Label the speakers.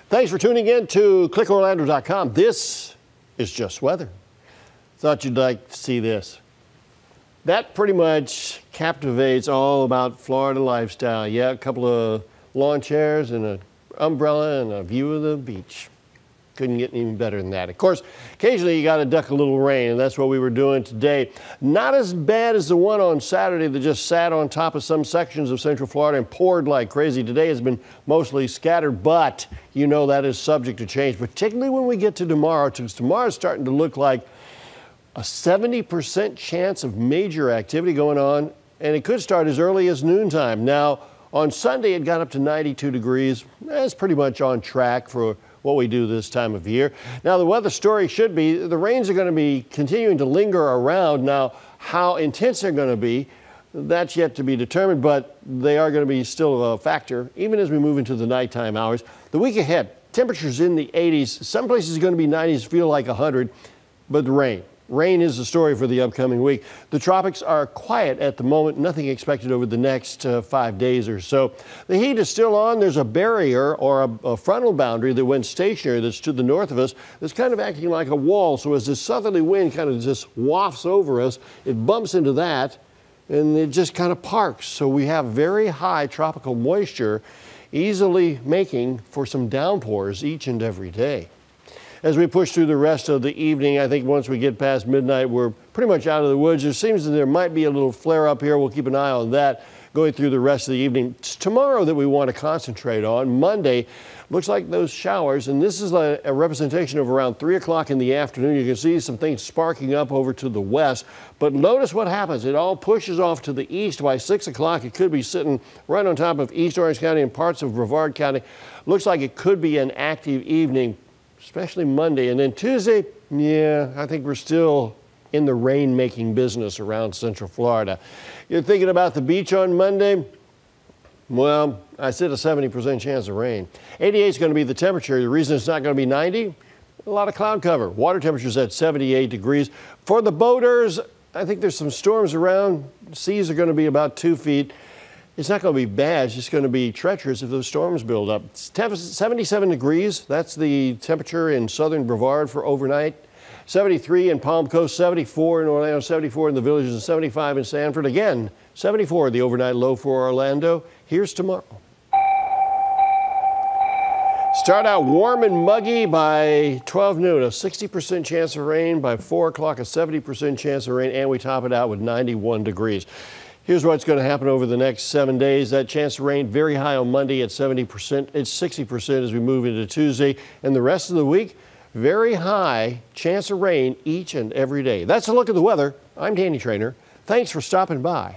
Speaker 1: Thanks for tuning in to clickorlando.com. This is just weather. Thought you'd like to see this. That pretty much captivates all about Florida lifestyle. Yeah, a couple of lawn chairs and an umbrella and a view of the beach. Couldn't get any better than that. Of course, occasionally you got to duck a little rain, and that's what we were doing today. Not as bad as the one on Saturday that just sat on top of some sections of Central Florida and poured like crazy. Today has been mostly scattered, but you know that is subject to change, particularly when we get to tomorrow, because tomorrow is starting to look like a 70% chance of major activity going on, and it could start as early as noontime. Now, on Sunday, it got up to 92 degrees. That's pretty much on track for what we do this time of year. Now, the weather story should be the rains are going to be continuing to linger around. Now, how intense they're going to be, that's yet to be determined, but they are going to be still a factor, even as we move into the nighttime hours. The week ahead, temperatures in the 80s. Some places are going to be 90s, feel like 100, but the rain. Rain is the story for the upcoming week. The tropics are quiet at the moment. Nothing expected over the next 5 days or so. The heat is still on. There's a barrier or a frontal boundary that went stationary that's to the north of us that's kind of acting like a wall. So as this southerly wind kind of just wafts over us, it bumps into that and it just kind of parks. So we have very high tropical moisture, easily making for some downpours each and every day. As we push through the rest of the evening, I think once we get past midnight, we're pretty much out of the woods. It seems that there might be a little flare up here. We'll keep an eye on that going through the rest of the evening. It's tomorrow that we want to concentrate on. Monday looks like those showers, and this is a representation of around 3 o'clock in the afternoon. You can see some things sparking up over to the west, but notice what happens. It all pushes off to the east. By 6 o'clock, it could be sitting right on top of East Orange County and parts of Brevard County. Looks like it could be an active evening, especially Monday. And then Tuesday, yeah, I think we're still in the rain-making business around Central Florida. You're thinking about the beach on Monday? Well, I said a 70% chance of rain. 88 is going to be the temperature. The reason it's not going to be 90, a lot of cloud cover. Water temperature's at 78 degrees. For the boaters, I think there's some storms around. Seas are going to be about 2 feet. It's not going to be bad. It's just going to be treacherous if those storms build up. It's 77 degrees. That's the temperature in southern Brevard for overnight. 73 in Palm Coast, 74 in Orlando, 74 in the Villages, and 75 in Sanford. Again, 74 the overnight low for Orlando. Here's tomorrow. Start out warm and muggy by 12 noon. A 60% chance of rain. By 4 o'clock, a 70% chance of rain. And we top it out with 91 degrees. Here's what's going to happen over the next 7 days. That chance of rain very high on Monday at 70%. It's 60% as we move into Tuesday. And the rest of the week, very high chance of rain each and every day. That's a look at the weather. I'm Danny Treanor. Thanks for stopping by.